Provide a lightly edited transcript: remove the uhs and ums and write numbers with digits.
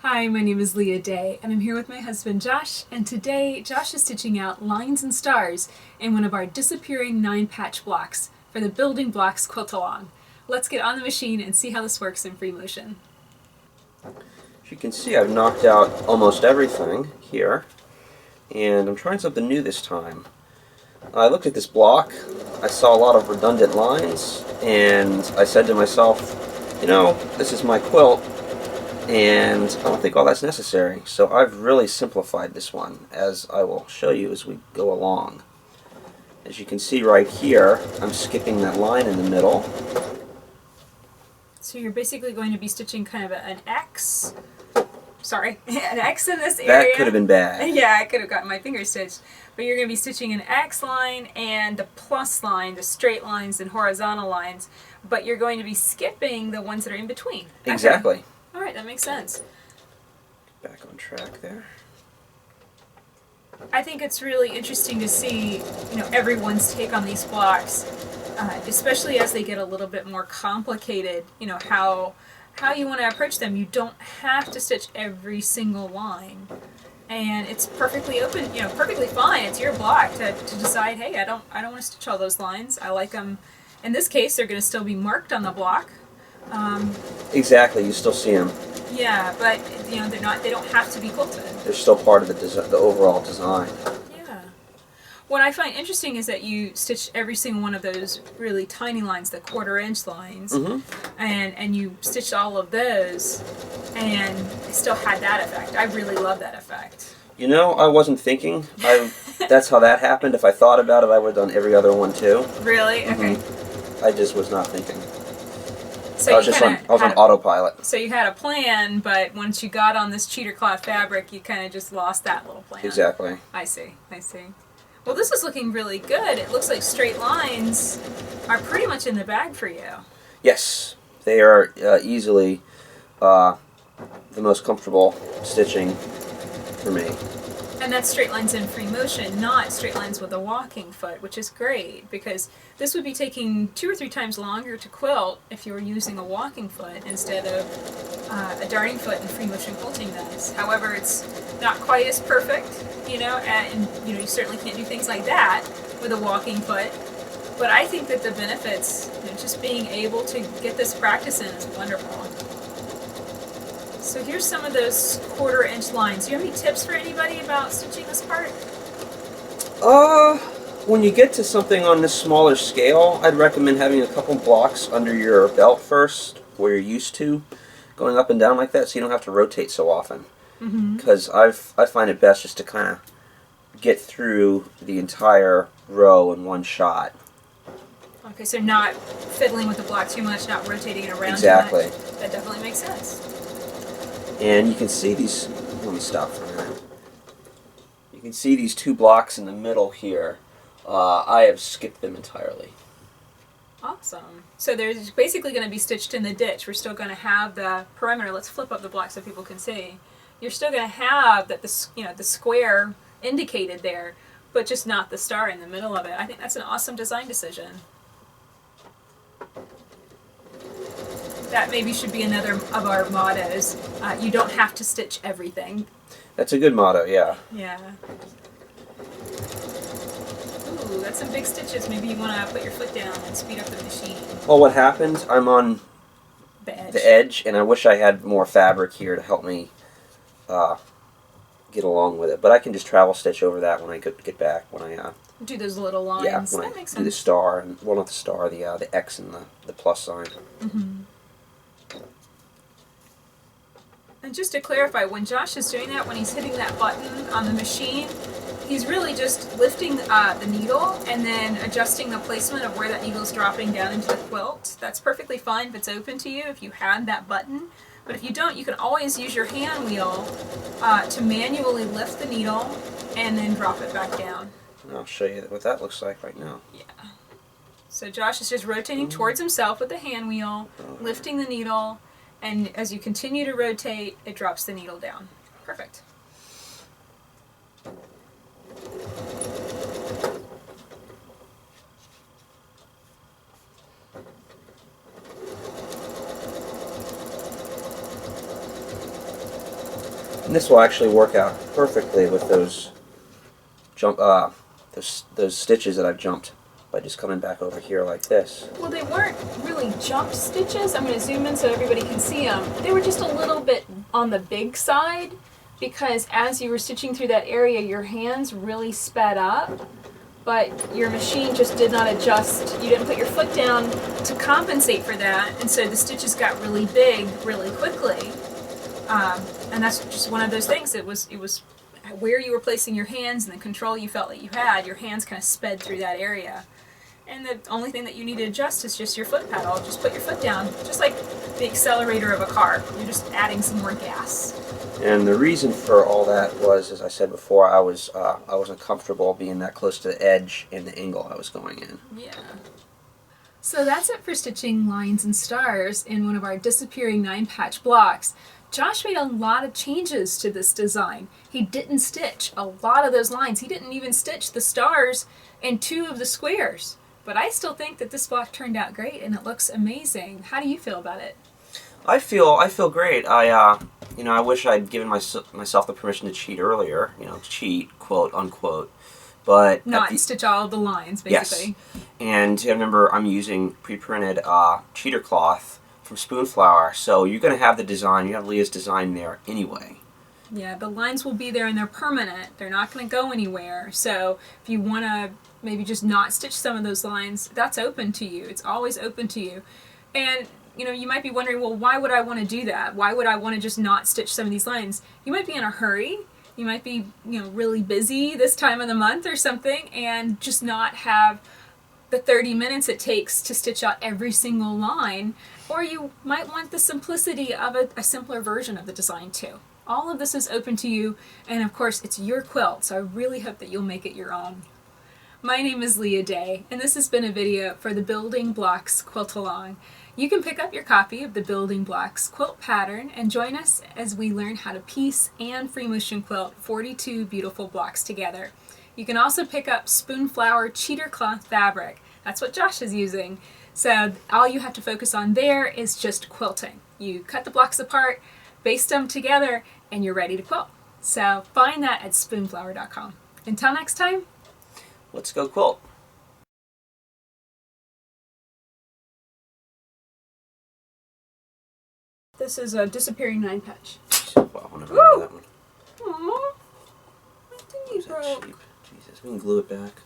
Hi, my name is Leah Day, and I'm here with my husband Josh, and today Josh is stitching out lines and stars in one of our disappearing 9-patch blocks for the Building Blocks Quilt Along. Let's get on the machine and see how this works in free motion. As you can see, I've knocked out almost everything here, and I'm trying something new this time. I looked at this block, I saw a lot of redundant lines, and I said to myself, you know, this is my quilt, and I don't think all that's necessary. So I've really simplified this one, as I will show you as we go along. As you can see right here, I'm skipping that line in the middle. So you're basically going to be stitching kind of an X. Sorry, an X in this area. That could have been bad. Yeah, I could have gotten my finger stitched. But you're going to be stitching an X line and the plus line, the straight lines and horizontal lines. But you're going to be skipping the ones that are in between. Exactly. Okay. All right, that makes sense. Back on track there. I think it's really interesting to see, everyone's take on these blocks, especially as they get a little bit more complicated. How you want to approach them. You don't have to stitch every single line, and it's perfectly open. Perfectly fine. It's your block to decide. Hey, I don't want to stitch all those lines. I like them. In this case, they're going to still be marked on the block. Exactly. You still see them. Yeah, but they're not. They don't have to be quilted. They're still part of the overall design. Yeah. What I find interesting is that you stitch every single one of those really tiny lines, the 1/4-inch lines, and you stitched all of those, and it still had that effect. I really love that effect. You know, I wasn't thinking. That's how that happened. If I thought about it, I would have done every other one too. Really? Okay. I just was not thinking. So I was on autopilot. So you had a plan, but once you got on this cheater cloth fabric, you kind of just lost that little plan. Exactly. I see. Well, this is looking really good. It looks like straight lines are pretty much in the bag for you. Yes, they are easily the most comfortable stitching for me. And that's straight lines in free motion, not straight lines with a walking foot, which is great because this would be taking 2 or 3 times longer to quilt if you were using a walking foot instead of a darting foot in free motion quilting does. However, it's not quite as perfect, and you certainly can't do things like that with a walking foot. But I think that the benefits, just being able to get this practice in is wonderful. So here's some of those 1/4-inch lines. Do you have any tips for anybody about stitching this part? When you get to something on this smaller scale, I'd recommend having a couple blocks under your belt first, where you're used to going up and down like that, so you don't have to rotate so often. Because I find it best just to kind of get through the entire row in one shot. Okay, so not fiddling with the block too much, not rotating it around Exactly. too much. That definitely makes sense. And you can see these, let me stop for a minute. You can see these 2 blocks in the middle here. I have skipped them entirely. Awesome. So there's basically going to be stitched in the ditch. We're still going to have the perimeter. Let's flip up the block so people can see. You're still going to have that the square indicated there, but just not the star in the middle of it. I think that's an awesome design decision. That maybe should be another of our mottos. You don't have to stitch everything. That's a good motto, yeah. Yeah. Ooh, that's some big stitches. Maybe you want to put your foot down and speed up the machine. Well, what happened, I'm on the edge, and I wish I had more fabric here to help me get along with it. But I can just travel stitch over that when I get back. When I do those little lines. Yeah, when that makes do sense. the star, and well, not the star, the X and the plus sign. And just to clarify, when Josh is doing that, when he's hitting that button on the machine, he's really just lifting the needle and then adjusting the placement of where that needle is dropping down into the quilt. That's perfectly fine if it's open to you, if you had that button. But if you don't, you can always use your hand wheel to manually lift the needle and then drop it back down. And I'll show you what that looks like right now. Yeah. So Josh is just rotating towards himself with the hand wheel, lifting the needle, and as you continue to rotate, it drops the needle down. Perfect. And this will actually work out perfectly with those those stitches that I've jumped by just coming back over here like this. Well, they weren't really jump stitches. I'm going to zoom in so everybody can see them. They were just a little bit on the big side because as you were stitching through that area, your hands really sped up, but your machine just did not adjust. You didn't put your foot down to compensate for that, and so the stitches got really big really quickly. And that's just one of those things. It was where you were placing your hands and the control you felt that you had. Your hands kind of sped through that area. And the only thing that you need to adjust is just your foot pedal. Just put your foot down, just like the accelerator of a car. You're just adding some more gas. And the reason for all that was, as I said before, I wasn't comfortable being that close to the edge and the angle I was going in. Yeah. So that's it for stitching lines and stars in one of our disappearing 9-patch blocks. Josh made a lot of changes to this design. He didn't stitch a lot of those lines. He didn't even stitch the stars in 2 of the squares. But I still think that this block turned out great and it looks amazing. How do you feel about it? I feel great. I wish I'd given myself the permission to cheat earlier. Cheat, quote unquote. But not stitch all of the lines, basically. Yes. And remember, I'm using pre-printed cheater cloth from Spoonflower, so you're going to have the design. You have Leah's design there anyway. Yeah, the lines will be there and they're permanent. They're not going to go anywhere. So if you want to maybe just not stitch some of those lines, that's open to you. It's always open to you. And you might be wondering, well, why would I want to do that? Why would I want to just not stitch some of these lines? You might be in a hurry. You might be, really busy this time of the month or something and just not have the 30 minutes it takes to stitch out every single line. Or you might want the simplicity of a simpler version of the design too. All of this is open to you, and of course it's your quilt, so I really hope that you'll make it your own. My name is Leah Day, and this has been a video for the Building Blocks Quilt Along. You can pick up your copy of the Building Blocks quilt pattern and join us as we learn how to piece and free motion quilt 42 beautiful blocks together. You can also pick up Spoonflower cheater cloth fabric. That's what Josh is using. So all you have to focus on there is just quilting. You cut the blocks apart, baste them together, and you're ready to quilt. So find that at spoonflower.com. Until next time, let's go quilt. This is a disappearing 9-patch. Wow, I'll never remember that one. Aww, I think you broke. Jesus, we can glue it back.